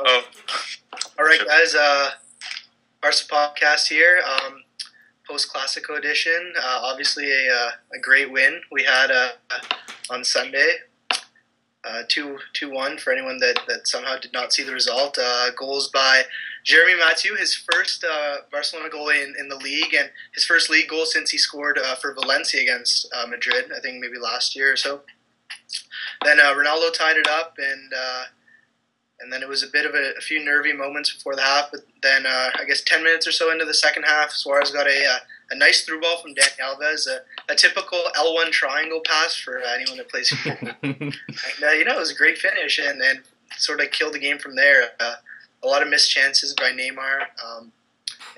Oh, All right, guys. Barca podcast here. Post Clasico edition. Obviously, a great win we had on Sunday. 2-1 for anyone that somehow did not see the result. Goals by Jeremy Mathieu, his first Barcelona goal in the league, and his first league goal since he scored for Valencia against Madrid, I think maybe last year or so. Then Ronaldo tied it up, and then it was a bit of a few nervy moments before the half. But then I guess 10 minutes or so into the second half, Suarez got a nice through ball from Dani Alves, a typical L1 triangle pass for anyone that plays football. And, it was a great finish and sort of killed the game from there. A lot of missed chances by Neymar.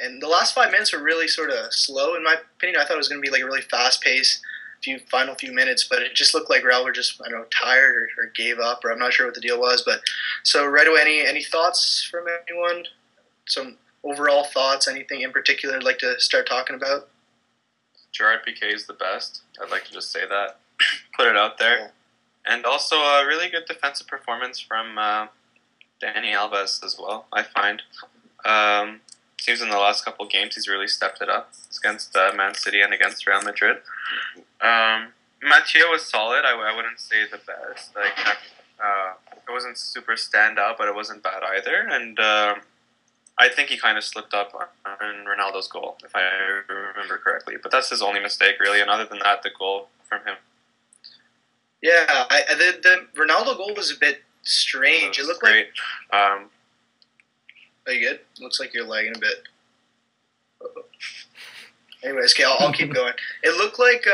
And the last 5 minutes were really sort of slow, in my opinion. I thought it was going to be like a really fast-paced final few minutes, but it just looked like Real were just, tired or gave up, or I'm not sure what the deal was. But so right away, any thoughts from anyone? Some overall thoughts, anything in particular I'd like to start talking about? Gerard Piqué is the best. I'd like to just say that. Put it out there. And also a really good defensive performance from Dani Alves as well, I find. Seems in the last couple of games he's really stepped it up against Man City and against Real Madrid. Mathieu was solid. I wouldn't say the best. It wasn't super standout, but it wasn't bad either. And I think he kind of slipped up on Ronaldo's goal, if I remember correctly. But that's his only mistake, really. And other than that, the goal from him. Yeah, the Ronaldo goal was a bit strange. It looked great. Are you good? Looks like you're lagging a bit. Anyways, okay, I'll keep going. It looked like,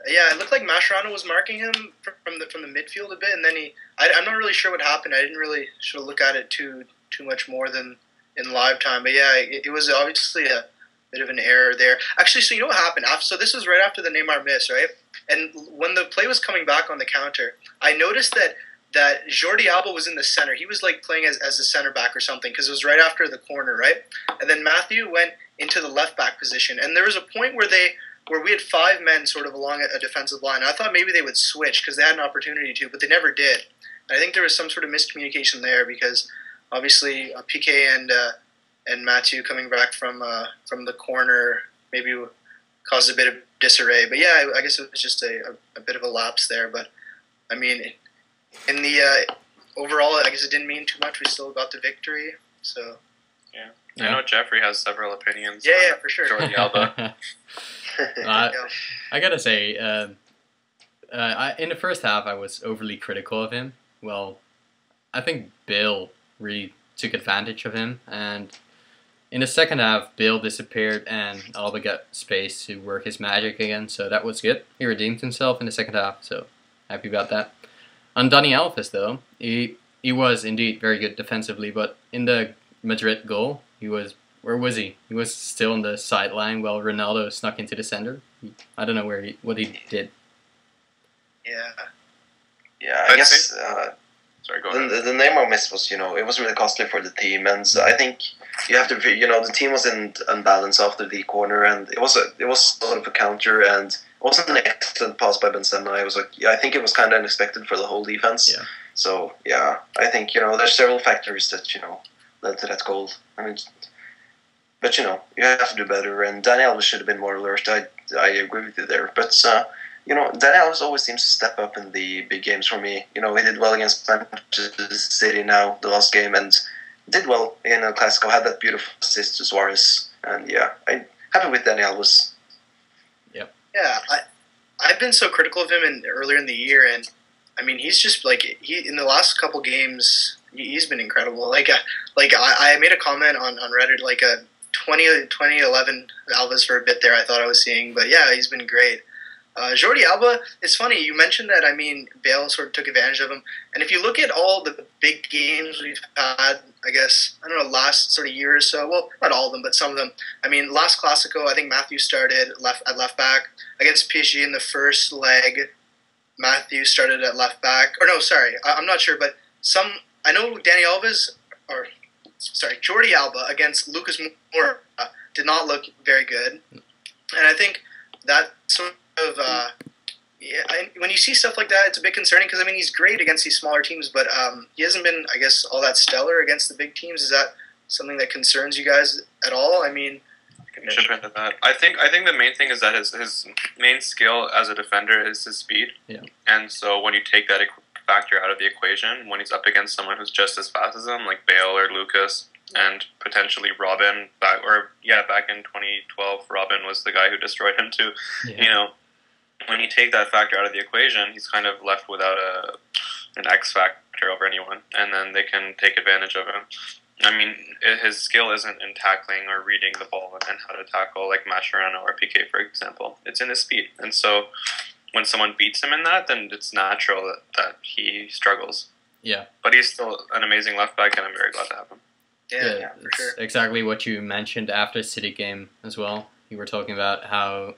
it looked like Mascherano was marking him from the midfield a bit, and then I'm not really sure what happened. I didn't really sort of look at it too much more than in live time, but yeah, it was obviously a bit of an error there. Actually, so you know what happened? So this was right after the Neymar miss, right? And when the play was coming back on the counter, I noticed that Jordi Alba was in the center. He was like playing as a center back or something because it was right after the corner, right? And then Mathieu went into the left back position, and there was a point where we had 5 men sort of along a defensive line. I thought maybe they would switch because they had an opportunity to, but they never did. And I think there was some sort of miscommunication there because obviously Piqué and Mathieu coming back from the corner maybe caused a bit of disarray. But yeah, I guess it was just a bit of a lapse there. But I mean, in the overall, I guess it didn't mean too much. We still got the victory. So yeah. I know Jeffrey has several opinions. Yeah, for sure. Jordi Alba. I gotta say, in the first half, I was overly critical of him. Well, I think Bill really took advantage of him, and in the second half, Bill disappeared, and Alba got space to work his magic again. So that was good. He redeemed himself in the second half, so happy about that. On Dani Alves, though, he was indeed very good defensively, but in the Madrid goal, where was he? He was still on the sideline while Ronaldo snuck into the center. I don't know what he did. Yeah, I guess sorry, go ahead. The Neymar miss was, it was really costly for the team, and I think you have to, the team was in unbalance after the corner, and it was sort of a counter, and it wasn't an excellent pass by Benzema. It was I think it was kind of unexpected for the whole defense. Yeah. So yeah, I think there's several factors that led to that goal. I mean, but you have to do better, and Dani Alves should have been more alert. I agree with you there, but Dani Alves always seems to step up in the big games for me. He did well against Manchester City now, the last game, and did well in El Clasico. Had that beautiful assist to Suarez, and yeah, I'm happy with Dani Alves. Yeah, I've been so critical of him earlier in the year, and I mean he's just in the last couple games he's been incredible. I made a comment on Reddit 2011 Alves for a bit there. I thought I was seeing, but yeah, he's been great. Jordi Alba, it's funny, you mentioned that, Bale sort of took advantage of him. And if you look at all the big games we've had, I guess, last sort of year or so, well, not all of them, but some of them. Last Clasico, I think Mathieu started at left back. Against PSG in the first leg, Mathieu started at left back. Or no, sorry, I'm not sure, but I know Jordi Alba against Lucas Moura did not look very good. And I think that sort of Yeah, when you see stuff like that, it's a bit concerning because I mean he's great against these smaller teams, but he hasn't been, I guess, all that stellar against the big teams. Is that something that concerns you guys at all? I mean, Chip into that. I think the main thing is that his main skill as a defender is his speed. Yeah. And so when you take that factor out of the equation, when he's up against someone who's just as fast as him, like Bale or Lucas, and potentially Robin back in 2012, Robin was the guy who destroyed him too. Yeah. You know, when you take that factor out of the equation, he's kind of left without an X factor over anyone, and then they can take advantage of him. I mean, his skill isn't in tackling or reading the ball and how to tackle like Mascherano or PK, for example. It's in his speed. And so when someone beats him in that, then it's natural that he struggles. Yeah. But he's still an amazing left back, and I'm very glad to have him. Yeah, for sure. Exactly what you mentioned after the City game as well. You were talking about how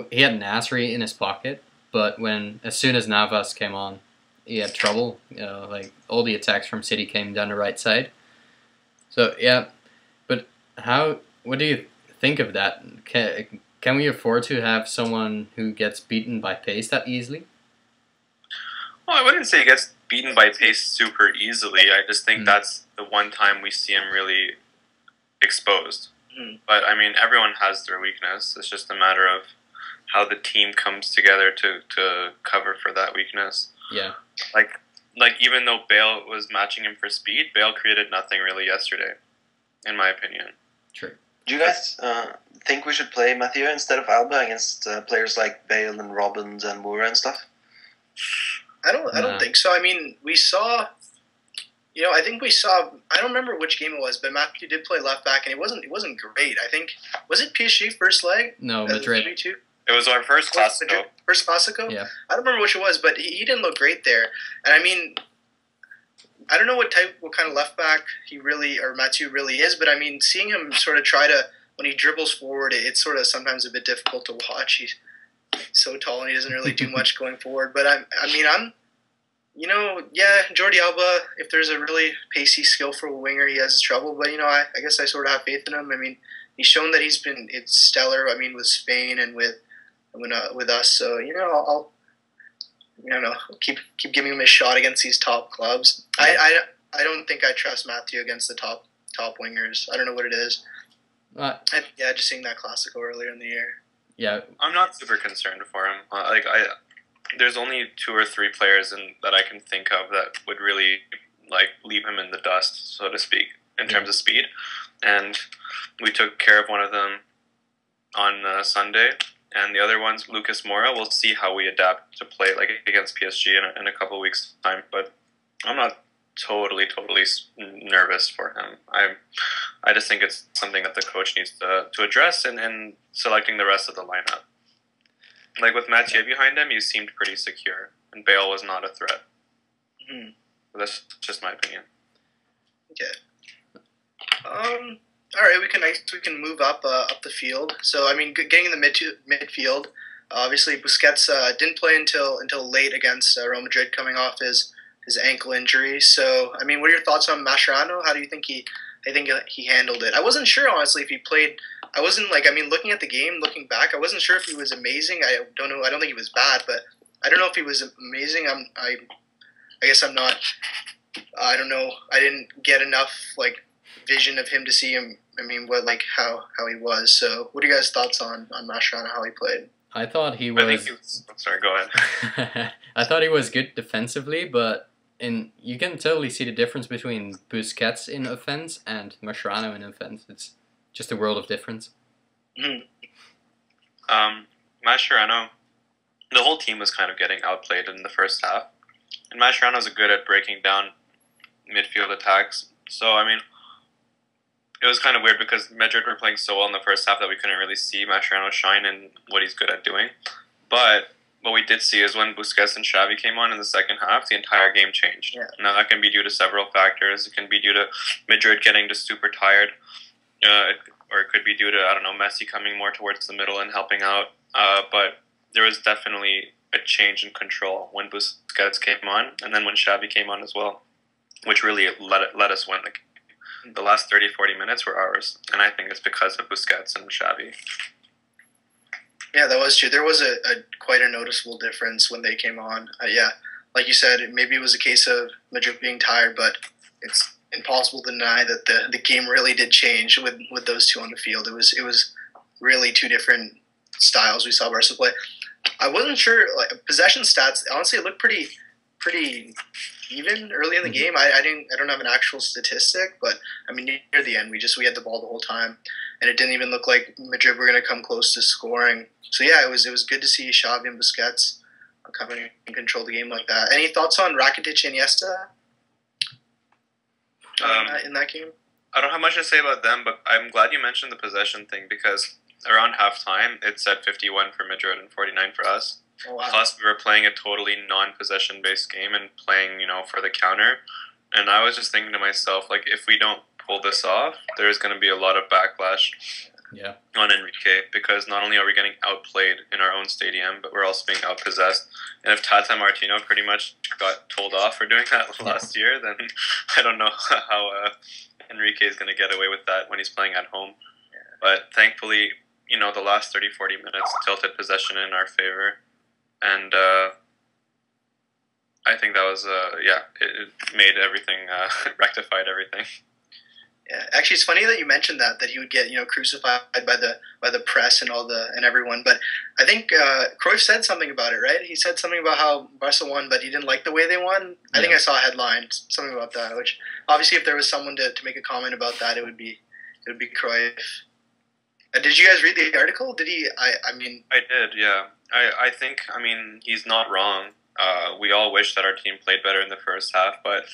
he had Nasri in his pocket, but as soon as Navas came on, he had trouble. Like all the attacks from City came down the right side. So yeah, but what do you think of that? Can we afford to have someone who gets beaten by pace that easily? Well, I wouldn't say he gets beaten by pace super easily. I just think that's the one time we see him really exposed. But I mean, everyone has their weakness. It's just a matter of how the team comes together to cover for that weakness. Yeah. Like even though Bale was matching him for speed, Bale created nothing really yesterday, in my opinion. True. Do you guys think we should play Mathieu instead of Alba against players like Bale and Robbins and Moura and stuff? I don't think so. I mean, we saw. I think we saw. I don't remember which game it was, but Mathieu did play left back, and it wasn't great. I think was it PSG first leg? No, Madrid. It was our first Clasico. First Clasico? Yeah. I don't remember which it was, but he didn't look great there. And I mean, I don't know what kind of left back Mathieu really is, but I mean, seeing him sort of try to, when he dribbles forward, it's sort of sometimes a bit difficult to watch. He's so tall and he doesn't really do much going forward. But Jordi Alba, if there's a really pacey, skillful winger, he has trouble. But, I guess I sort of have faith in him. I mean, he's shown that it's stellar, I mean, with Spain and with us. So, I'll keep giving him a shot against these top clubs. I don't think I trust Mathieu against the top wingers. I don't know what it is. Just seeing that Clasico earlier in the year. Yeah, I'm not super concerned for him. There's only 2 or 3 players that I can think of that would really leave him in the dust, so to speak, in terms of speed. And we took care of one of them on Sunday. And the other one's Lucas Moura. We'll see how we adapt to play against PSG in a couple of weeks' time. But I'm not totally nervous for him. I just think it's something that the coach needs to address in selecting the rest of the lineup. Like with Mathieu behind him, he seemed pretty secure, and Bale was not a threat. Mm-hmm. That's just my opinion. Okay. All right, we can move up the field. So I mean, getting in the midfield. Obviously, Busquets didn't play until late against Real Madrid, coming off his ankle injury. So I mean, what are your thoughts on Mascherano? How do you think he handled it? I wasn't sure, honestly, if he played. I wasn't looking at the game, looking back, I wasn't sure if he was amazing. I don't know. I don't think he was bad, but I don't know if he was amazing. I guess I'm not. I don't know. I didn't get enough vision of him to see him. I mean, how he was. So, what are you guys' thoughts on Mascherano, how he played? I thought he was. Sorry, go ahead. I thought he was good defensively, but you can totally see the difference between Busquets in offense and Mascherano in offense. It's just a world of difference. Mm-hmm. Mascherano, the whole team was kind of getting outplayed in the first half, and Mascherano's good at breaking down midfield attacks. So I mean, it was kind of weird because Madrid were playing so well in the first half that we couldn't really see Mascherano shine in what he's good at doing. But what we did see is when Busquets and Xavi came on in the second half, the entire game changed. Yeah. Now that can be due to several factors. It can be due to Madrid getting just super tired, or it could be due to, I don't know, Messi coming more towards the middle and helping out. But there was definitely a change in control when Busquets came on, and then when Xavi came on as well, which really let us win the game. The last 30, 40 minutes were ours, and I think it's because of Busquets and Xavi. Yeah, that was true. There was a quite a noticeable difference when they came on. Yeah, like you said, maybe it was a case of Madrid being tired, but it's impossible to deny that the game really did change with those two on the field. It was really two different styles we saw Barca play. I wasn't sure, like possession stats. Honestly, it looked pretty even early in the game. I don't have an actual statistic, but I mean near the end we had the ball the whole time, and it didn't even look like Madrid were going to come close to scoring. So yeah, it was good to see Xavi and Busquets coming and control the game like that. Any thoughts on Rakitic and Iniesta in that game? I don't have much to say about them, but I'm glad you mentioned the possession thing because around halftime it said 51 for Madrid and 49 for us. Oh, wow. Plus, we were playing a totally non-possession based game and playing, for the counter. And I was just thinking to myself, like, if we don't pull this off, there's going to be a lot of backlash on Enrique because not only are we getting outplayed in our own stadium, but we're also being outpossessed. And if Tata Martino pretty much got told off for doing that last year, then I don't know how Enrique is going to get away with that when he's playing at home. But thankfully, the last 30, 40 minutes tilted possession in our favor. And I think that was, it made everything, rectified everything. Yeah, actually, it's funny that you mentioned that he would get crucified by the press and and everyone. But I think Cruyff said something about it, right? He said something about how Barca won, but he didn't like the way they won. I think I saw a headline something about that. Which obviously, if there was someone to make a comment about that, it would be Cruyff. Did you guys read the article? Did he? I mean, I did. Yeah. I think, he's not wrong. We all wish that our team played better in the first half, but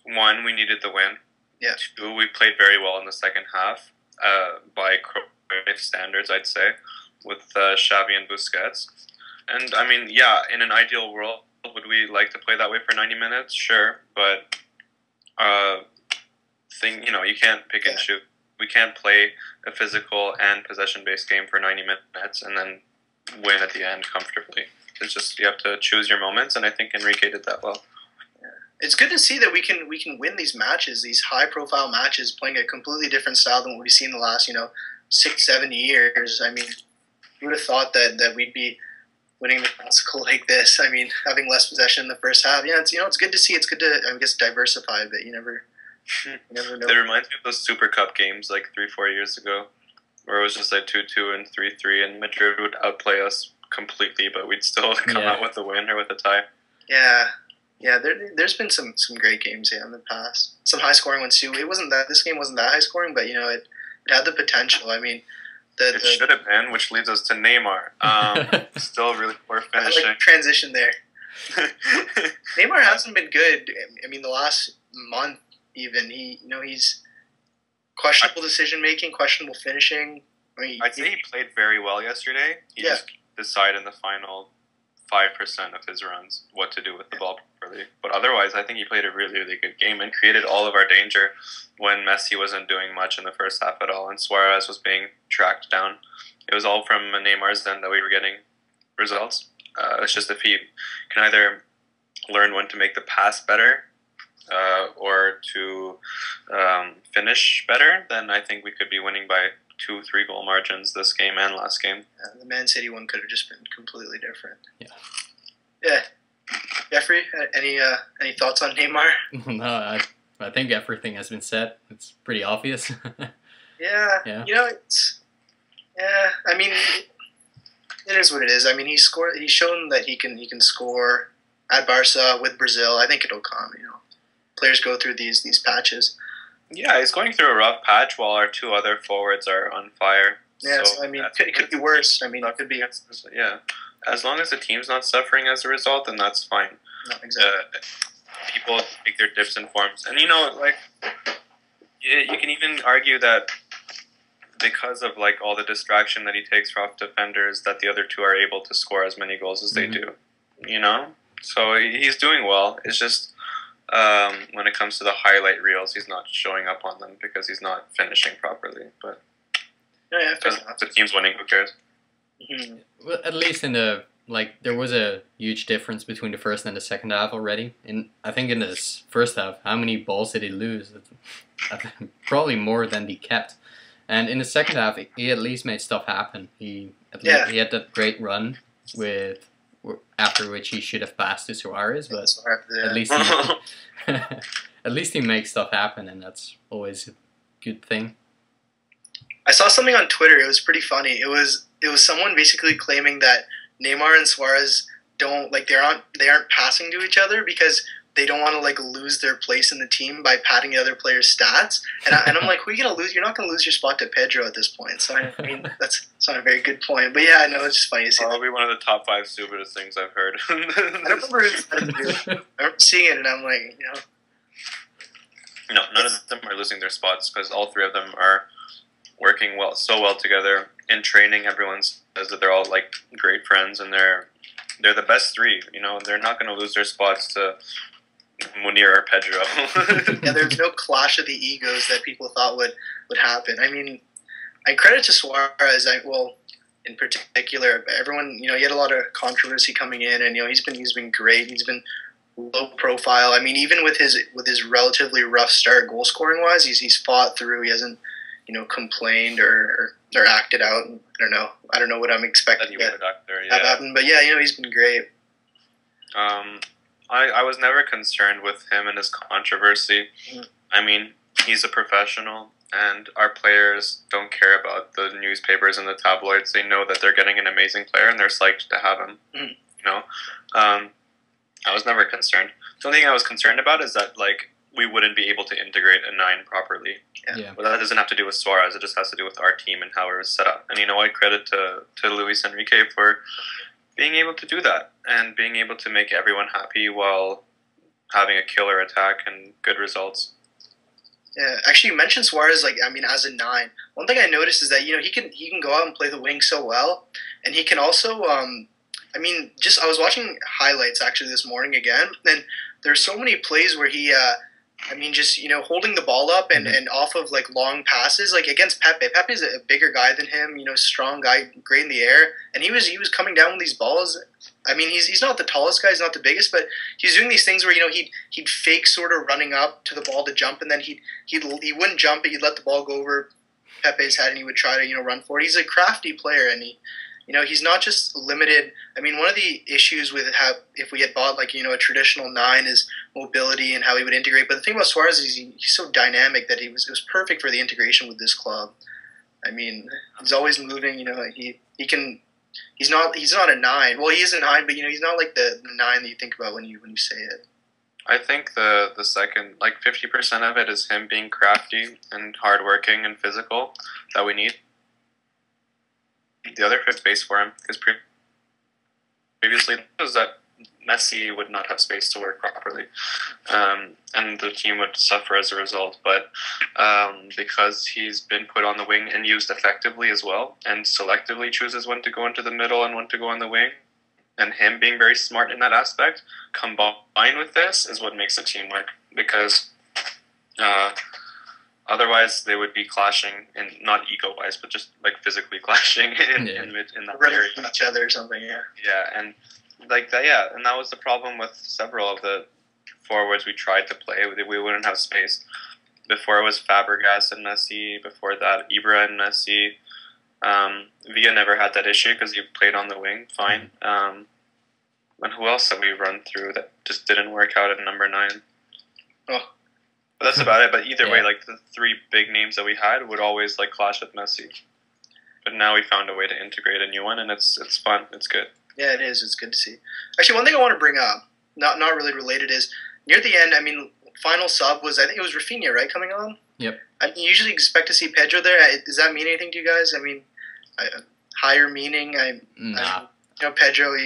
one, we needed the win. Yeah. Two, we played very well in the second half by Cruyff standards, I'd say, with Xavi and Busquets. And, in an ideal world, would we like to play that way for 90 minutes? Sure, but you can't pick and shoot. We can't play a physical and possession-based game for 90 minutes and then win at the end comfortably. It's just you have to choose your moments, and I think Enrique did that well. Yeah. It's good to see that we can win these matches, these high-profile matches, playing a completely different style than what we've seen the last 6-7 years. I mean, who would have thought that we'd be winning the Clasico like this? I mean, having less possession in the first half. Yeah, it's good to see. It's good to diversify a bit. You never know. It reminds me of those Super Cup games like 3-4 years ago, where it was just like 2-2 and 3-3, and Madrid would outplay us completely, but we'd still come out with a win or with a tie. Yeah. There's been some great games in the past. Some high scoring ones too. This game wasn't that high scoring, but it had the potential. I mean, it should have been, which leads us to Neymar. Still really poor finishing. I like the transition there. Neymar hasn't been good. I mean, the last month. Even he's questionable decision making, questionable finishing. I'd say he played very well yesterday. He just decided in the final 5% of his runs what to do with the ball properly. But otherwise, I think he played a really, really good game and created all of our danger when Messi wasn't doing much in the first half at all and Suarez was being tracked down. It was all from Neymar's end that we were getting results. It's just if he can either learn when to make the pass better or to finish better, then I think we could be winning by 2-3 goal margins this game and last game. The Man City one could have just been completely different. Yeah. Jeffrey, any thoughts on Neymar? No, I think everything has been said. It's pretty obvious. Yeah. I mean, it is what it is. I mean, he's shown that he can score at Barca with Brazil. I think it'll come. Players go through these patches. Yeah, he's going through a rough patch while our two other forwards are on fire. Yeah, so I mean, it could be worse. I mean, it could be. Yeah, as long as the team's not suffering as a result, then that's fine. No, exactly. People take their dips and forms, and you can even argue that because of all the distraction that he takes off defenders, that the other two are able to score as many goals as they do. So he's doing well. It's just. When it comes to the highlight reels, he's not showing up on them because he's not finishing properly. But if the team's winning, who cares? Mm-hmm. Well, at least in the there was a huge difference between the first and the second half already. I think in this first half, how many balls did he lose? Probably more than he kept. And in the second half, he at least made stuff happen. He he had that great run with after which he should have passed to Suarez, but at least he, at least he makes stuff happen, and that's always a good thing. I saw something on Twitter. It was pretty funny. It was someone basically claiming that Neymar and Suarez don't they aren't passing to each other because they don't want to lose their place in the team by padding the other player's stats. And I'm like, who are you gonna lose? You're not gonna lose your spot to Pedro at this point. So I mean, that's not a very good point. But yeah, I know it's just funny to see. Probably one of the top 5 stupidest things I've heard. I don't remember who said it. I remember seeing it, and I'm like, No, none of them are losing their spots because all 3 of them are working so well together in training. Everyone says that they're all great friends, and they're the best 3. They're not going to lose their spots to Munir or Pedro. Yeah, there's no clash of the egos that people thought would happen. I mean, I credit to Suarez. In particular, everyone, he had a lot of controversy coming in, and he's been great. He's been low profile. I mean, even with his relatively rough start, goal scoring wise, he's fought through. He hasn't complained or acted out. I don't know what I'm expecting to have happen, but yeah, he's been great. I was never concerned with him and his controversy. I mean, he's a professional, and our players don't care about the newspapers and the tabloids. They know that they're getting an amazing player, and they're psyched to have him. I was never concerned. The only thing I was concerned about is that we wouldn't be able to integrate a 9 properly. Yeah. But that doesn't have to do with Suarez. It just has to do with our team and how it was set up. And I credit to Luis Enrique for being able to do that and being able to make everyone happy while having a killer attack and good results. Yeah, actually, you mentioned Suarez. As a 9, one thing I noticed is that he can go out and play the wing so well, and he can also. I was watching highlights actually this morning again, and there's so many plays where he. Holding the ball up and off of long passes, against Pepe. Pepe's a bigger guy than him, strong guy, great in the air, and he was coming down with these balls. I mean, he's not the tallest guy, he's not the biggest, but he's doing these things where he'd fake sort of running up to the ball to jump, and then he wouldn't jump, but he'd let the ball go over Pepe's head, and he would try to run for it. He's a crafty player, and he's not just limited. I mean, one of the issues with if we had bought a traditional 9 is mobility and how he would integrate. But the thing about Suarez is he's so dynamic that it was perfect for the integration with this club. I mean, he's always moving. He can. He's not a 9. Well, he is a 9, but he's not the 9 that you think about when you say it. I think the second 50% of it is him being crafty and hardworking and physical that we need. The other fifth space for him because previously was that Messi would not have space to work properly, and the team would suffer as a result. But because he's been put on the wing and used effectively as well, and selectively chooses when to go into the middle and when to go on the wing, and him being very smart in that aspect, combined with this, is what makes the team work. Because otherwise, they would be clashing, and not ego-wise, but just physically clashing in that area. Each other or something, yeah. Yeah, and that, yeah, and that was the problem with several of the forwards we tried to play. We wouldn't have space. Before it was Fabregas and Messi. Before that, Ibra and Messi. Villa never had that issue because he played on the wing fine. And who else have we run through that just didn't work out at number 9? Oh. But that's about it. But either way, the 3 big names that we had would always clash with Messi. But now we found a way to integrate a new one, and it's fun. It's good. Yeah, it is. It's good to see. Actually, one thing I want to bring up, not really related, is near the end. I mean, final sub was, I think it was Rafinha, right, coming on. Yep. You usually expect to see Pedro there. Does that mean anything to you guys? I mean, higher meaning. Nah. Pedro,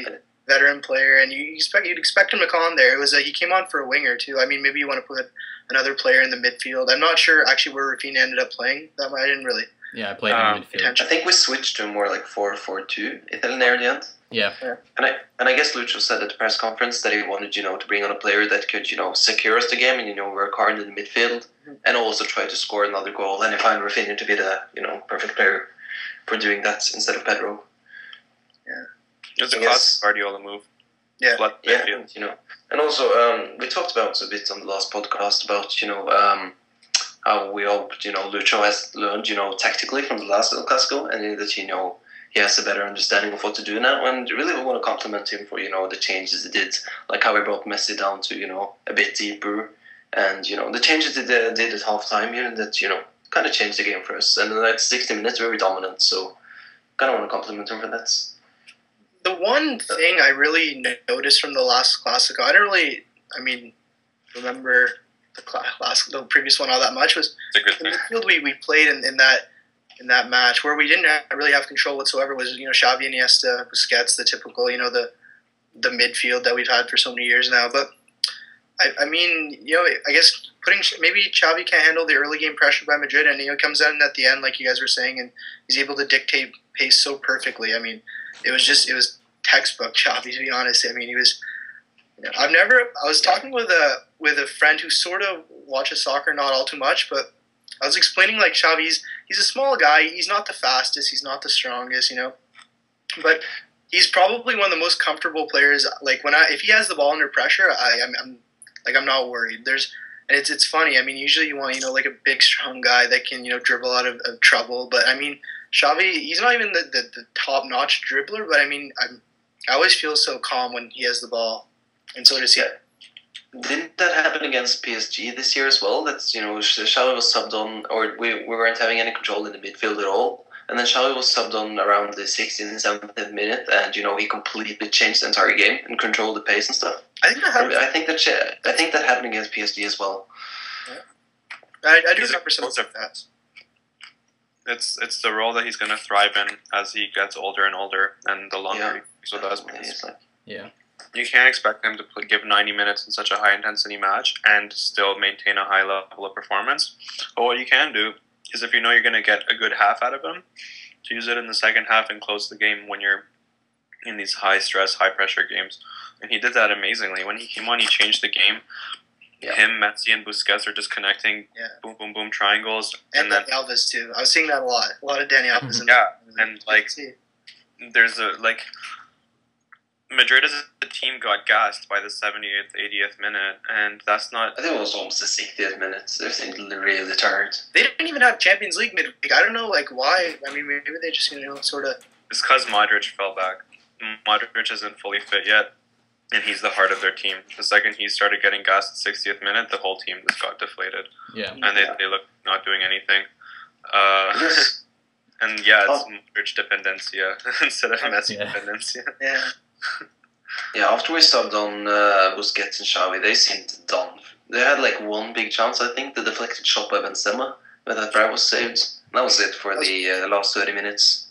veteran player, and you'd expect him to come on there. It was he came on for a winger too. I mean, maybe you want to put another player in the midfield. I'm not sure actually where Rafinha ended up playing. I didn't really. Yeah, I played in midfield. I think we switched to more 4-4-2 Italy near the end. Yeah. And I guess Lucho said at the press conference that he wanted, to bring on a player that could, secure us the game and, work hard in the midfield and also try to score another goal. And I find Rafinha to be the, perfect player for doing that instead of Pedro. Yeah. It's a classic Guardiola move. Yeah. And also, we talked about a bit on the last podcast about, we hope Lucho has learned tactically from the last El Clasico, and that he has a better understanding of what to do now. And really, we want to compliment him for the changes he did, like how he brought Messi down to a bit deeper, and the changes he did at halftime. That kind of changed the game for us. And in the 60 minutes, very dominant. So kind of want to compliment him for that. The one thing I really noticed from the last Clasico, I don't really, remember the previous one all that much, was the midfield we played in that match where we didn't really have control whatsoever was Xavi, Iniesta, Busquets, the typical the midfield that we've had for so many years now. But I guess maybe Xavi can't handle the early game pressure by Madrid, and it comes in at the end, like you guys were saying, and he's able to dictate pace so perfectly. It was textbook Xavi, to be honest. He was. I was talking with a friend who sort of watches soccer, not all too much, but I was explaining like Xavi's he's a small guy. He's not the fastest. He's not the strongest. But he's probably one of the most comfortable players. Like if he has the ball under pressure, I'm not worried. It's funny. Usually you want like a big strong guy that can dribble out of trouble. But Xavi, he's not even the top notch dribbler. But I always feel so calm when he has the ball, and so does he. Didn't that happen against PSG this year as well? That's Xavi was subbed on, or we weren't having any control in the midfield at all. And then Xavi was subbed on around the 16th, 17th minute, and he completely changed the entire game and controlled the pace and stuff. I think that happened against PSG as well. Yeah. I do remember some of that. It's the role that he's going to thrive in as he gets older and older, and the longer he does. You can't expect him to give 90 minutes in such a high intensity match and still maintain a high level of performance. But what you can do is, if you're going to get a good half out of him, to use it in the second half and close the game when you're in these high stress, high pressure games. And he did that amazingly. When he came on, he changed the game. Yeah. Him, Messi, and Busquets are just connecting boom, boom, boom triangles. And then Alves too. I was seeing that a lot. A lot of Dani Alves. There's Madrid as a team got gassed by the 78th, 80th minute, and that's not... I think it was almost the 60th minute. They're really tired. They didn't even have Champions League midweek. I don't know, why. Maybe they just, sort of... It's because Modric fell back. Modric isn't fully fit yet, and he's the heart of their team. The second he started getting gassed at 60th minute, the whole team just got deflated. Yeah. And they look not doing anything. And it's Modric dependencia instead of Messi dependencia. Yeah. After we subbed on Busquets and Xavi, they seemed done. They had one big chance, I think, the deflected shot by Benzema, but that try was saved. That was it for the last 30 minutes.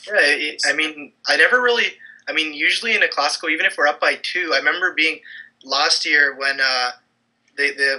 Yeah, I never really... usually in a Clasico, even if we're up by 2, I remember being last year when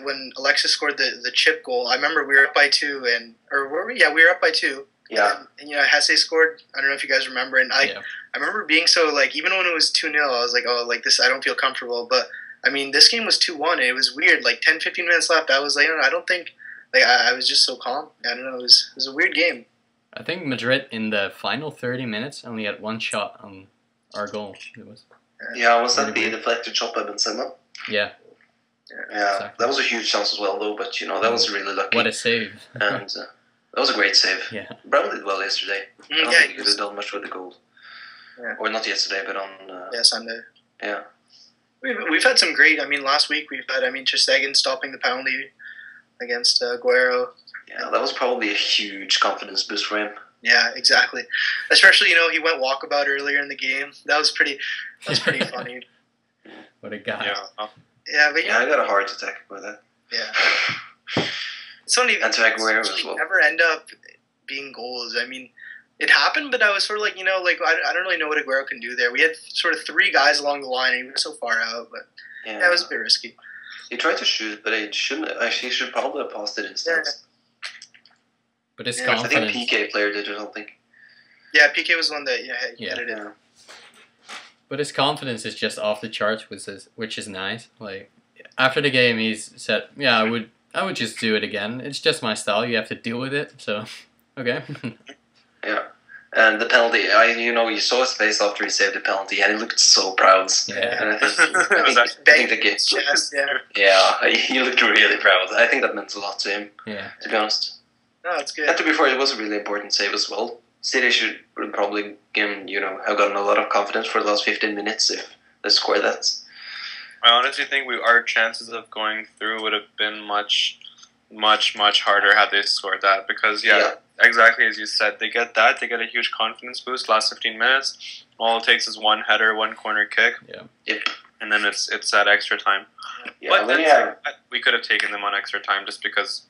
when Alexis scored the chip goal. I remember we were up by 2, or were we? Yeah, we were up by 2. Yeah. And Hesse scored. I don't know if you guys remember. And I remember being so, even when it was 2-0, I was like, oh, this, I don't feel comfortable. But, this game was 2-1, and it was weird. 10, 15 minutes left, I was like, I don't think, I was just so calm. I don't know, it was a weird game. I think Madrid, in the final 30 minutes, only had one shot on our goal. Was that the deflected shot by Benzema? Yeah. Yeah, exactly. That was a huge chance as well, though, but, that was really lucky. What a save. And... that was a great save. Yeah. Brown did well yesterday. I don't think he could have done much with the goal. Yeah. Or not yesterday, but on... Sunday. Yeah. We've had some great... last week we've had... Ter Stegen stopping the penalty against Aguero. Yeah, that was probably a huge confidence boost for him. Yeah, exactly. Especially, he went walkabout earlier in the game. That was pretty funny. What a guy. Yeah. Yeah, but I got a heart attack with that. Yeah. And to Aguero as well. Never end up being goals. It happened, but I was sort of I don't really know what Aguero can do there. We had sort of 3 guys along the line, and he was so far out, but it was a bit risky. He tried to shoot, but he shouldn't. Actually, he should probably have passed it instead. Yeah. But his confidence... I think PK player did or something. Yeah, PK was the one that headed it. But his confidence is just off the charts, which is nice. After the game, he's said, I would just do it again. It's just my style. You have to deal with it. So, okay. Yeah. And the penalty, you saw his face after he saved the penalty, and he looked so proud. Yeah. And I think Banged the game, his chest, yeah. yeah, he looked really proud. I think that meant a lot to him, Yeah. to be honest. No, it's good. And to be fair, it was a really important save as well. City would probably have gotten a lot of confidence for the last 15 minutes if they scored that. I honestly think our chances of going through would have been much, much, much harder had they scored that. Because, exactly as you said, they get a huge confidence boost last 15 minutes. All it takes is one header, one corner kick. Yeah. Yep. And then it's that extra time. Yeah, But we could have taken them on extra time just because,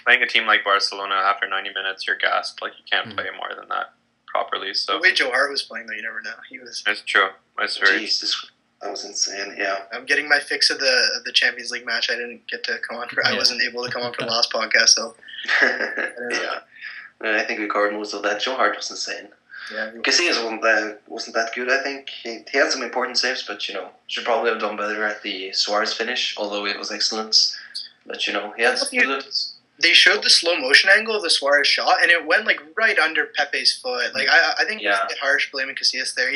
playing a team like Barcelona after 90 minutes, you're gassed. Like, you can't play more than that properly. So The way Joe Hart was playing, though, you never know. He was. It's true. It's very. Jesus, that was insane. Yeah. I'm getting my fix of the Champions League match. I didn't get to come on for. I wasn't able to come on for the last podcast, so. Yeah. I think we covered most of that. Joe Hart was insane. Yeah. Casillas wasn't that good, I think. He had some important saves, but, should probably have done better at the Suarez finish, although it was excellent. But, he looked... They showed the slow motion angle of the Suarez shot, and it went right under Pepe's foot. Like I think it was a bit harsh blaming Casillas there.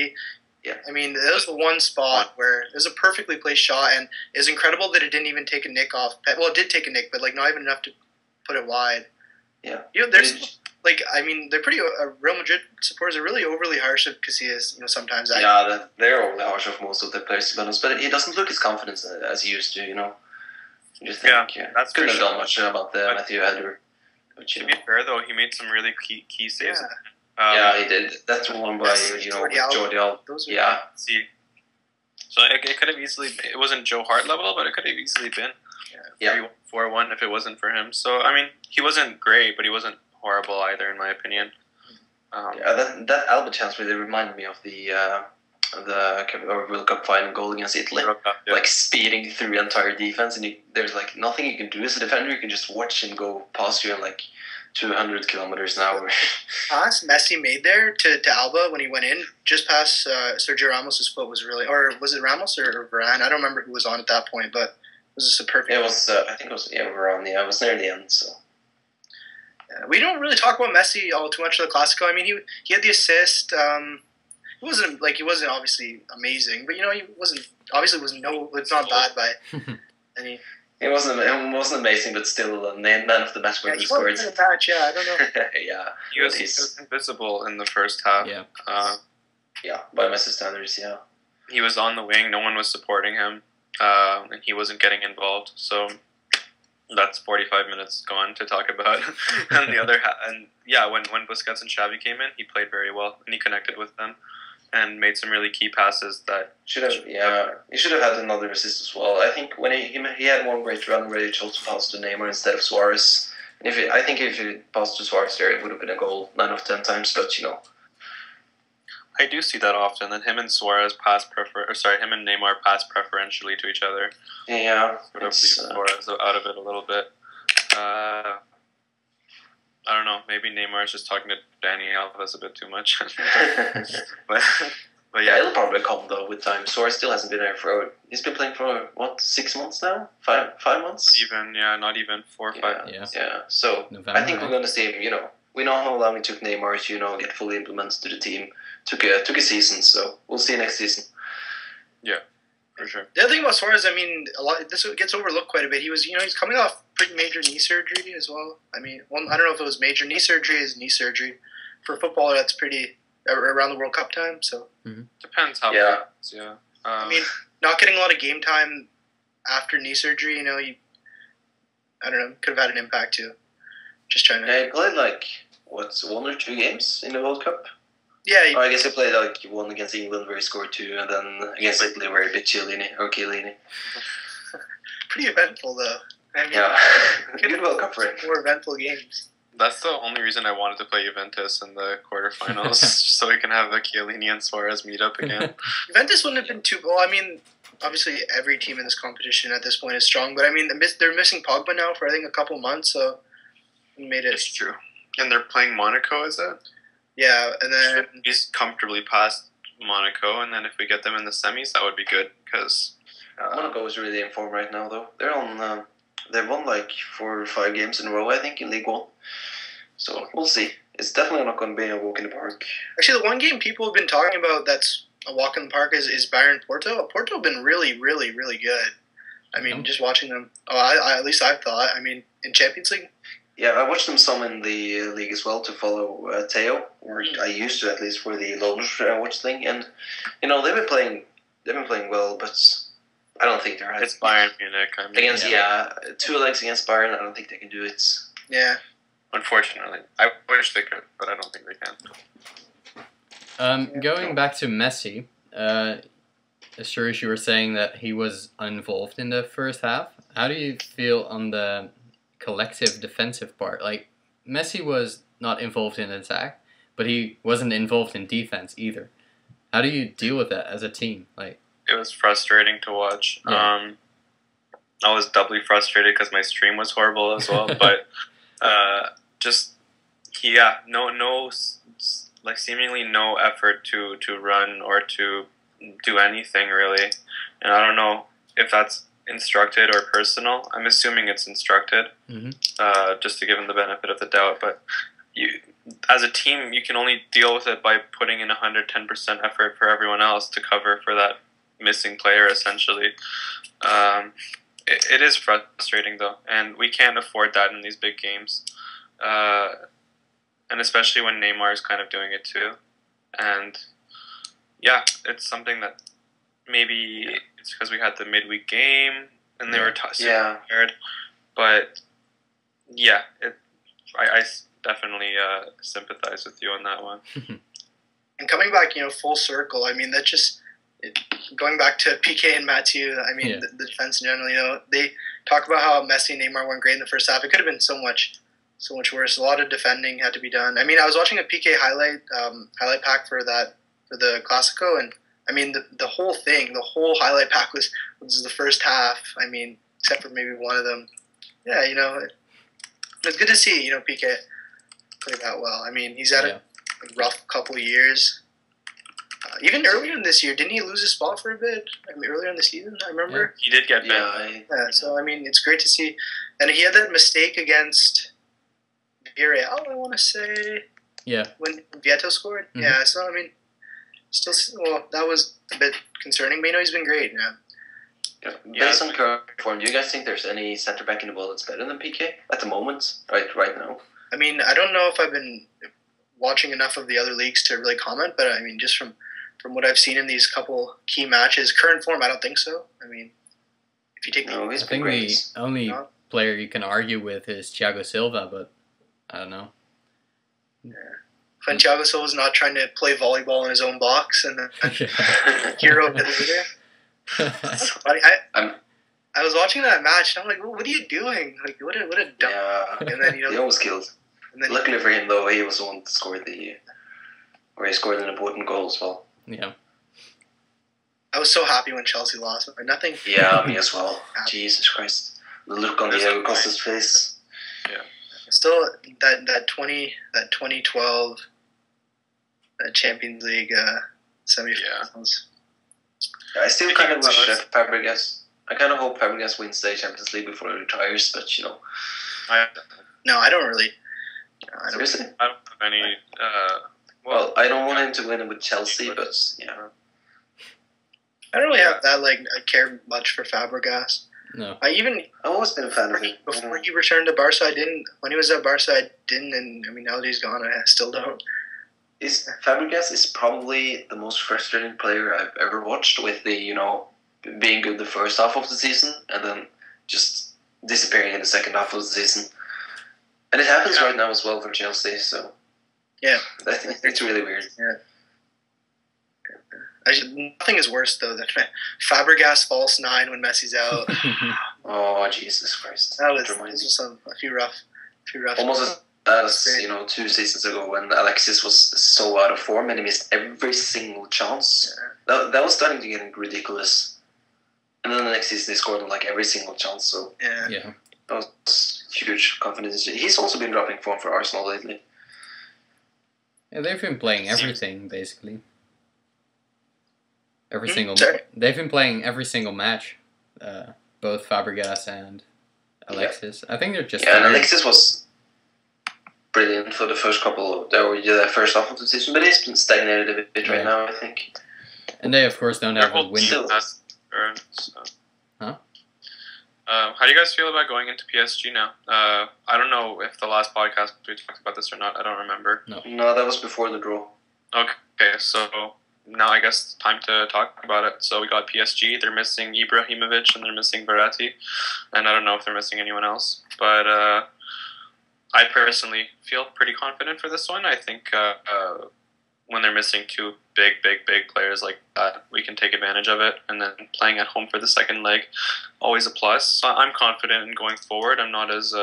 I mean, that was the one spot where it was a perfectly placed shot, and it's incredible that it didn't even take a nick off. Well, it did take a nick, but not even enough to put it wide. Yeah. There's they're pretty. Real Madrid supporters are really overly harsh of Casillas. Sometimes. They're overly harsh of most of the players, to be honest. But he doesn't look as confident as he used to. You just think, that's couldn't have sure. done much about the Matthew header. To be fair, though, he made some really key saves. Yeah. He did. That's one by Jordi Alba. See, so it could have easily. It wasn't Joe Hart level, but it could have easily been 4-1 if it wasn't for him. So I mean, he wasn't great, but he wasn't horrible either, in my opinion. That Alba chance really reminded me of the World Cup final goal against Italy, speeding through the entire defense, and there's nothing you can do as a defender. You can just watch him go past you in 200 kilometers an hour. Pass Messi made there to Alba when he went in, just past Sergio Ramos' foot was really, or was it Ramos or Varane? I don't remember who was on at that point, but it was just a perfect. It was, I think it was Varane. Yeah, it was near the end. So we don't really talk about Messi all too much of the Clasico. I mean, he had the assist. He wasn't obviously amazing, but he wasn't it's not bad by any. It wasn't amazing, but still a man of the match when he scored. He match, I don't know. Yeah, he was invisible in the first half. Yeah, by Messi standards, yeah. He was on the wing. No one was supporting him, and he wasn't getting involved. So that's 45 minutes gone to talk about. And the other when Busquets and Xavi came in, he played very well and he connected with them and made some really key passes that he should have had another assist as well. I think when he had one great run where he chose to pass to Neymar instead of Suarez. And if he passed to Suarez there, it would have been a goal 9 of 10 times. But I do see that often. That him and him and Neymar pass preferentially to each other. Yeah, sort of leave Suarez out of it a little bit. I don't know. Maybe Neymar is just talking to Dani Alves a bit too much. but yeah, it'll probably come though with time. Suarez still hasn't been there he's been playing for 6 months now, 5 months. Not even 4 or 5. Yeah. So November, I think we're going to see him. We know how long it took Neymar to get fully implemented to the team. Took a season, so we'll see next season. Yeah. For sure. The other thing about Suarez, I mean, this gets overlooked quite a bit. He was, he's coming off pretty major knee surgery as well. I mean, I don't know if it was major knee surgery. Is knee surgery for a footballer that's pretty around the World Cup time. So depends how. Yeah. I mean, not getting a lot of game time after knee surgery. I don't know, could have had an impact too. Just trying to. Yeah, he played 1 or 2 games in the World Cup. Yeah, I guess he played one against England where he scored 2, and then against Italy where he beat Chiellini. Pretty eventful though. I mean, good World Cup for him. More eventful games. That's the only reason I wanted to play Juventus in the quarterfinals, so we can have the Chiellini and Suarez meet up again. Juventus wouldn't have been too. Well, I mean, obviously every team in this competition at this point is strong, but I mean they're missing Pogba now for I think a couple months, so it made it. It's true, and they're playing Monaco, is it? Yeah, and then he's comfortably past Monaco, and then if we get them in the semis, that would be good because Monaco is really in form right now. Though they're on, they've won 4 or 5 games in a row, I think, in League One. So we'll see. it's definitely not going to be a walk in the park. Actually, the one game people have been talking about that's a walk in the park is Bayern Porto. Porto have been really, really, really good. I mean, just watching them. At least I've thought. I mean, in Champions League. Yeah, I watched them some in the league as well to follow Theo, or I used to at least for the Lotus watch thing, and they've been playing well, but I don't think they're It's Bayern Munich. I mean, against 2 legs against Bayern. I don't think they can do it. Yeah. Unfortunately, I wish they could, but I don't think they can. Going back to Messi, Suresh, you were saying that he was uninvolved in the first half. How do you feel on the collective defensive part? Like, Messi was not involved in attack, but he wasn't involved in defense either. How do you deal with that as a team? Like, it was frustrating to watch. Yeah. I was doubly frustrated because my stream was horrible as well. But like seemingly no effort to run or to do anything really. And I don't know if that's instructed or personal. I'm assuming it's instructed, just to give him the benefit of the doubt. But as a team, you can only deal with it by putting in 110% effort for everyone else to cover for that missing player, essentially. It is frustrating, though, and we can't afford that in these big games. And especially when Neymar is kind of doing it too. And yeah, it's something that maybe it's because we had the midweek game and they were tired. But yeah, I definitely sympathize with you on that one. And coming back, full circle. I mean, going back to PK and Mathieu. I mean, the defense in general. They talk about how Messi and Neymar weren't great in the first half. It could have been so much worse. A lot of defending had to be done. I mean, I was watching a PK highlight pack for the Clasico, and I mean the whole thing, the whole highlight pack was the first half. I mean, except for maybe one of them. Yeah, it was good to see PK play that well. I mean, he's had a rough couple of years. Even earlier in this year, didn't he lose his spot for a bit? I mean, earlier in the season, I remember. He did get banned. So I mean, it's great to see. And he had that mistake against Villarreal, I want to say. Yeah. When Vieto scored. Mm-hmm. Yeah. So I mean, that was a bit concerning, but he's been great. Yeah. Based on current form, do you guys think there's any centre back in the world that's better than PK at the moment? Right now. I mean, I don't know if I've been watching enough of the other leagues to really comment, but I mean, just from what I've seen in these couple key matches, current form, I don't think so. I mean, if you take I think the only player you can argue with is Thiago Silva, but I don't know. Yeah. When Thiago Silva's not trying to play volleyball in his own box and hero to the leader. I was watching that match and I'm like, what are you doing? Like, what a dumb. Yeah. And then he almost killed. And then luckily for him, though, he was the one that scored he scored an important goal as well. Yeah. I was so happy when Chelsea lost. Nothing. Yeah, me as well. Jesus Christ, the look on Diego Costa's face. Yeah. Still, that 2012 Champions League semifinals. Yeah, I still kind of wish Fabregas. I kind of hope Fabregas wins the Champions League before he retires, but No, I don't really. Seriously? I don't have any. Well, I don't want him to win it with Chelsea, but yeah. I don't really have that. I care much for Fabregas. No. I've always been a fan of him. Before he returned to Barca, I didn't. When he was at Barca, I didn't. And I mean, now that he's gone, I still don't. Fabregas is probably the most frustrating player I've ever watched. With the being good the first half of the season and then just disappearing in the second half of the season. And it happens right now as well for Chelsea, so yeah, I think it's really weird. Yeah. Nothing is worse though than Fabregas false 9 when Messi's out. Oh Jesus Christ! That was just a few rough. Almost as bad as 2 seasons ago when Alexis was so out of form and he missed every single chance. Yeah. That was starting to get ridiculous. And then the next season he scored on every single chance. So yeah. That was huge confidence. He's also been dropping form for Arsenal lately. Yeah, they've been playing everything basically. They've been playing every single match, both Fabregas and Alexis. I think they're just. Yeah, and Alexis was. brilliant for the first first half of the season, but he's been stagnated a bit right now, I think. And they, of course, don't have a win. So. Huh? How do you guys feel about going into PSG now? I don't know if the last podcast we talked about this or not. I don't remember. No, that was before the draw. Okay, so now I guess time to talk about it. So we got PSG. They're missing Ibrahimovic and they're missing Verratti, and I don't know if they're missing anyone else. But I personally feel pretty confident for this one. I think when they're missing two big players like that, we can take advantage of it. And then playing at home for the second leg, always a plus. So I'm confident in going forward. I'm not as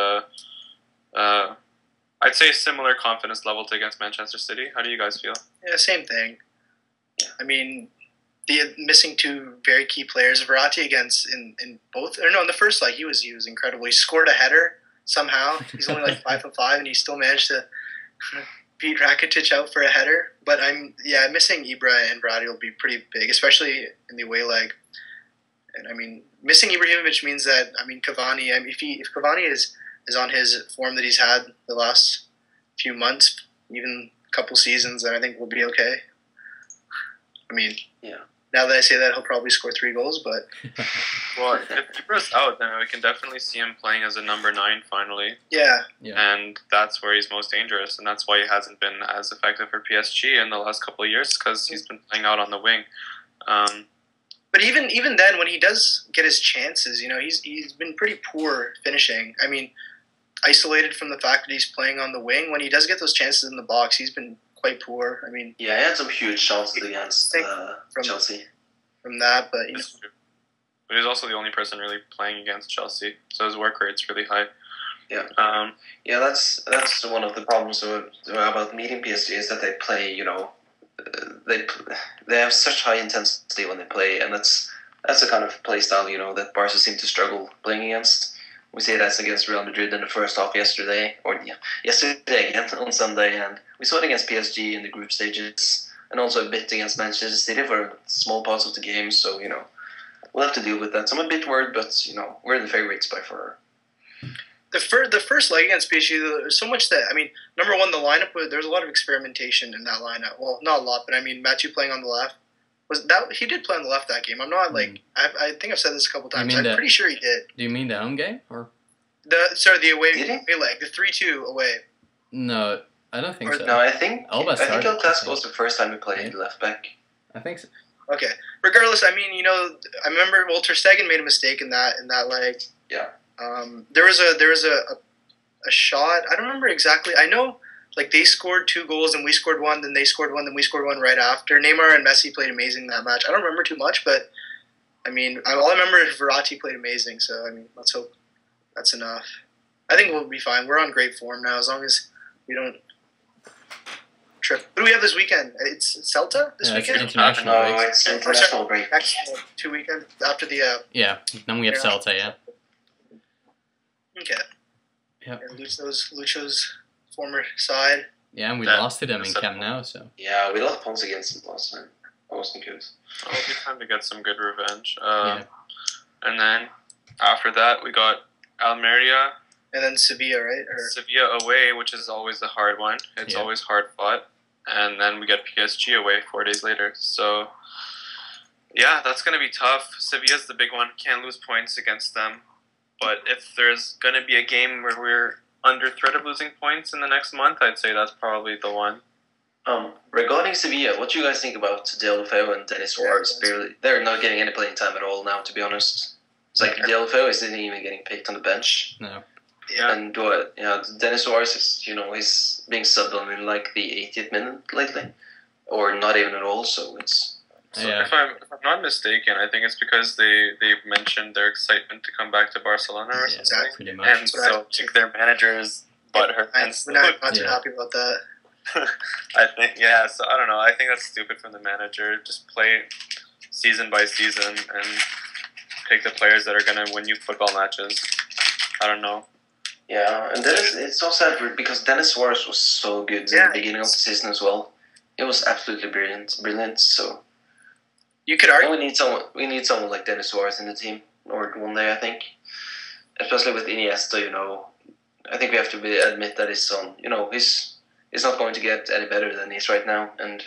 I'd say similar confidence level to against Manchester City. How do you guys feel? Yeah, same thing. I mean, the missing two very key players, Verratti against in both, or no, in the first leg he was incredible. He scored a header somehow. He's only like 5 for 5, and he still managed to beat Rakitic out for a header. But missing Ibra and Verratti will be pretty big, especially in the away leg. And I mean, missing Ibrahimovic means that Cavani. I mean, if Cavani is on his form that he's had the last few months, even a couple seasons, then I think we'll be okay. I mean, now that I say that, he'll probably score 3 goals, but... Well, if Ibra's out, then we can definitely see him playing as a number 9 finally. Yeah. And that's where he's most dangerous, and that's why he hasn't been as effective for PSG in the last couple of years, because he's been playing out on the wing. But even then, when he does get his chances, he's been pretty poor finishing. I mean, isolated from the fact that he's playing on the wing, when he does get those chances in the box, he's been quite poor. I mean, he had some huge chances against Chelsea. From that, but but he's also the only person really playing against Chelsea, so his work rate's really high. Yeah. That's one of the problems about meeting PSG is that they play. They have such high intensity when they play, and that's the kind of play style that Barca seem to struggle playing against. We see that against Real Madrid in the first half yesterday again on Sunday, and we saw it against PSG in the group stages, and also a bit against Manchester City for small parts of the game. So we'll have to deal with that. So I'm a bit worried, but we're the favourites by far. The first leg against PSG, there's so much that, I mean, number one, the lineup, there's a lot of experimentation in that lineup. Well, not a lot, but I mean, Mathieu playing on the left. He did play on the left that game. I'm not I think I've said this a couple times. I'm pretty sure he did. Do you mean the home game or the away leg, the 3-2 away? No, I don't think so. No, I think El Clasico was the first time we played left back. I think so. Okay. Regardless, I mean, I remember Ter Stegen made a mistake in that leg. Yeah. There was a shot. I don't remember exactly. I know. They scored 2 goals and we scored 1, then they scored 1, then we scored 1 right after. Neymar and Messi played amazing in that match. I don't remember too much, but I mean, all I remember is Verratti played amazing. So I mean, let's hope that's enough. I think we'll be fine. We're on great form now, as long as we don't trip. What do we have this weekend? It's Celta this weekend. It's international break. It's international break. Next 2 weekends after the. Then we have Celta. Yeah. Okay. Yep. And Lucho's former side. Yeah, and we lost to them in Camp Nou, so... Yeah, we lost points against them last time. That wasn't good. It'll be time to get some good revenge. And then, after that, we got Almeria. And then Sevilla, right? Sevilla away, which is always a hard one. It's always hard fought. And then we get PSG away 4 days later. So, yeah, that's going to be tough. Sevilla's the big one. Can't lose points against them. But if there's going to be a game where we're under threat of losing points in the next month, I'd say that's probably the one. Regarding Sevilla, what do you guys think about Deulofeu and Denis Suarez? They're not getting any playing time at all now, to be honest. It's like Deulofeu isn't even getting picked on the bench. No. Yeah. And Denis Suarez is, he's being subbed on in like the 80th minute lately, or not even at all. So it's. If I'm not mistaken, I think it's because they mentioned their excitement to come back to Barcelona or something. Exactly. Pretty much. And so their managers butthurt. We're not too happy about that. I think, so I don't know. I think that's stupid from the manager. Just play season by season and pick the players that are going to win you football matches. I don't know. Yeah, and it's so sad because Denis Suarez was so good in the beginning of the season as well. It was absolutely brilliant. So you could argue we need someone like Denis Suarez in the team or one day, I think, especially with Iniesta. I think we have to admit that his son, he's not going to get any better than he is right now. And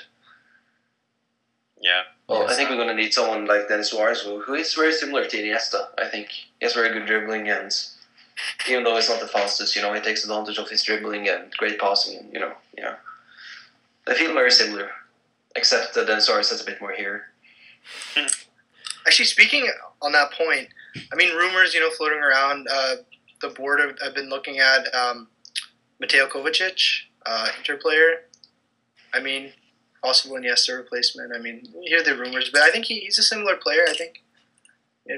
Yeah. well, Yes. I think we're going to need someone like Denis Suarez, who is very similar to Iniesta. I think he has very good dribbling, and even though he's not the fastest, he takes advantage of his dribbling and great passing. And yeah, they feel very similar, except that Denis Suarez has a bit more here. Actually, speaking on that point, I mean, rumors, floating around. The board have been looking at Mateo Kovacic, Inter player. I mean, possible Iniesta replacement. I mean, you hear the rumors, but I think he's a similar player. I think.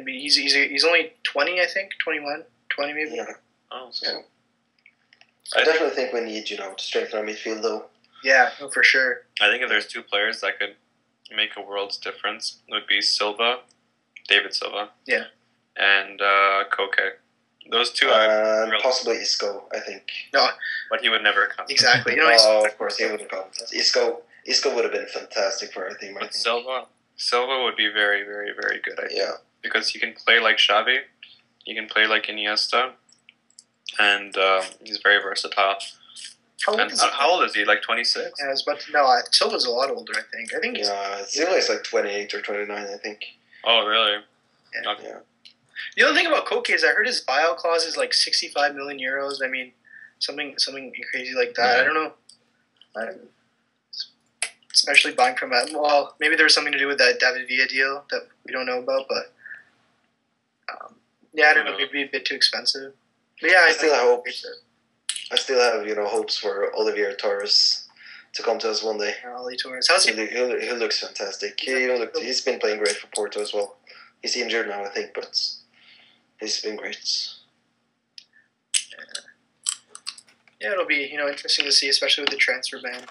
He's only 20, I think, 21, 20 maybe. Yeah. Oh, So I definitely think we need, to strengthen our midfield, though. Yeah, no, for sure. I think if there's two players that could make a world's difference, it would be David Silva. Yeah. And Koke. Those two Possibly Isco, I think. No, but he would never come. exactly. Of course, he wouldn't come. Isco would have been fantastic for our team, I But think. Silva would be very, very, very good, I think. Yeah. Because he can play like Xavi, he can play like Iniesta, and he's very versatile. How old is he? Like 26? Yeah, Silva's a lot older, I think. I think he's... Yeah, Silva is like 28 or 29, I think. Oh, really? Yeah. Okay. Yeah. The other thing about Koke is I heard his buyout clause is like 65 million euros. I mean, something crazy like that. Yeah. I don't know. Especially buying from that. Well, maybe there was something to do with that David Villa deal that we don't know about, but yeah, I don't know. Maybe a bit too expensive. But yeah, I still have hopes for Olivier Torres to come to us one day. Oli Torres. How's he? He looks fantastic. He's been playing great for Porto as well. He's injured now, I think, but he's been great. Yeah, it'll be interesting to see, especially with the transfer ban.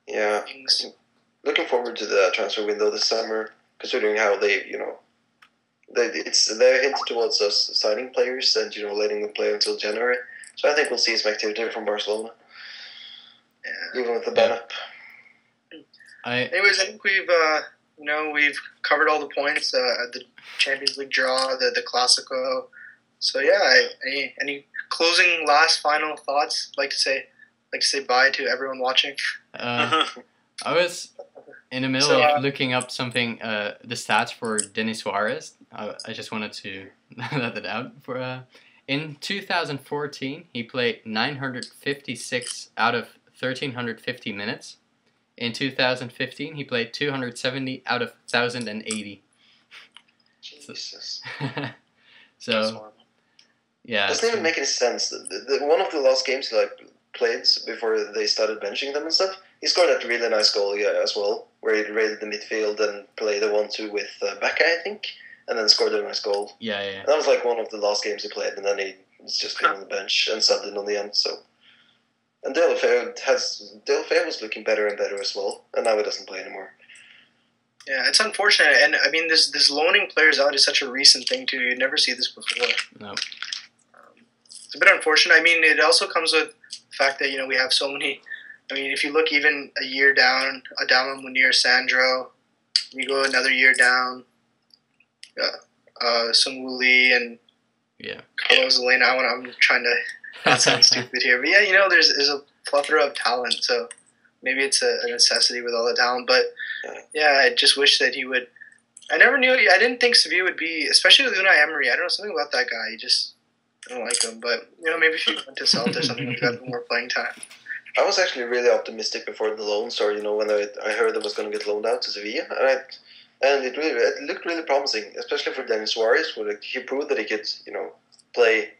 Yeah, Things. looking forward to the transfer window this summer, considering how they're hinted towards us signing players and letting them play until January. So I think we'll see some activity from Barcelona, even with the ban up. Anyways, I think we've covered all the points at the Champions League draw, the Clasico. So yeah, any closing, final thoughts? Like to say bye to everyone watching. I was in the middle of looking up something, the stats for Denis Suarez. I just wanted to let that out. In 2014, he played 956 out of 1,350 minutes. In 2015, he played 270 out of 1,080. Jesus. So, yeah. It doesn't even make any sense. One of the last games he played before they started benching them and stuff, he scored that really nice goal as well, where he raided the midfield and played the 1-2 with Bacca, I think, and then scored a nice goal. Yeah. And that was one of the last games he played, and then he was just been on the bench and subbed in on the end. So, and Deulofeu was looking better and better as well, and now he doesn't play anymore. Yeah, it's unfortunate, and I mean, this loaning players out is such a recent thing too. You never see this before. No. It's a bit unfortunate. I mean, it also comes with the fact that we have so many. I mean, if you look even a year down, Adama Munir, Sandro, you go another year down, Sungwoo Lee and Carlos Elena. I'm trying to not sound stupid here, but yeah, there's a plethora of talent. So maybe it's a necessity with all the talent, but yeah, I just wish that he would. I never knew. I didn't think Sevilla would be, especially with Unai Emery. I don't know, something about that guy. I don't like him, but maybe if he went to Celta or something, he got more playing time. I was actually really optimistic before the loan started. When I heard it was going to get loaned out to Sevilla, and it looked really promising, especially for Denis Suarez, where he proved that he could play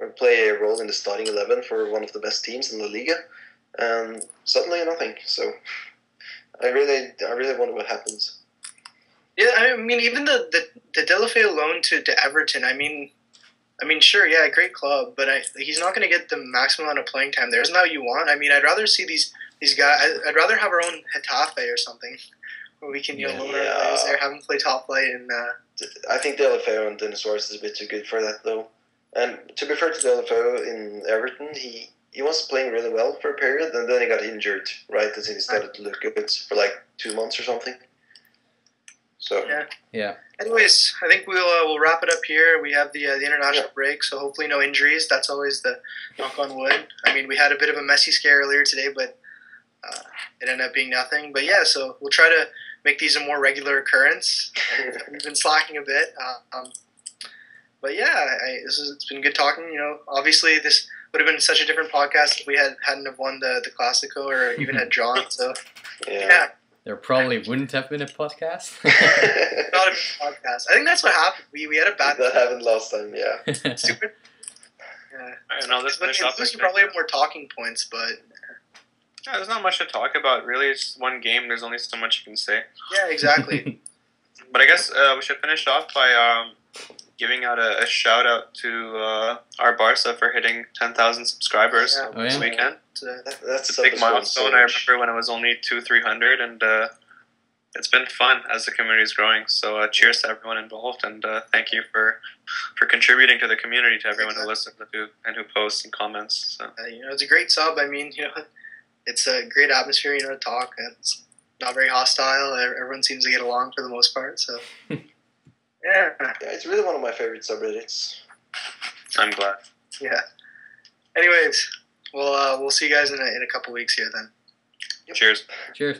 a role in the starting 11 for one of the best teams in La Liga, and suddenly nothing. So I really wonder what happens. Yeah, I mean, even the Deulofeu loan to Everton. I mean, sure, yeah, great club, but he's not going to get the maximum amount of playing time there. Isn't that what you want? I mean, I'd rather see these guys. I'd rather have our own Getafe or something where we can loan our players there, have them play top flight. And I think Deulofeu and Denis Suarez is a bit too good for that, though. And to be fair to Deulofeu in Everton, he was playing really well for a period, and then he got injured right as he started to look good for 2 months or something. So Yeah. Anyways, I think we'll wrap it up here. We have the international break, so hopefully no injuries. That's always the knock on wood. I mean, we had a bit of a messy scare earlier today, but it ended up being nothing. But yeah, so we'll try to make these a more regular occurrence. We've been slacking a bit. But yeah, it's been good talking. You know, obviously this would have been such a different podcast if we hadn't have won the Clasico or even had drawn. So yeah. There probably wouldn't have been a podcast. Not a podcast. I think that's what happened. We had a bad. That happened last time. Yeah. Stupid. Yeah. I know this finish off. You probably have more talking points, but yeah, there's not much to talk about. Really, it's just one game. There's only so much you can say. Yeah, exactly. But I guess we should finish off by giving out a shout out to our Barca for hitting 10,000 subscribers this weekend. That's a big milestone. I remember when it was only 200-300, and it's been fun as the community is growing. So cheers to everyone involved, and thank you for contributing to the community, to everyone who listens and who posts and comments. So. It's a great sub. I mean, it's a great atmosphere. To talk. It's not very hostile. Everyone seems to get along for the most part. So. Yeah, it's really one of my favorite subreddits. I'm glad. Yeah. Anyways, we'll see you guys in a couple weeks here then. Cheers. Cheers.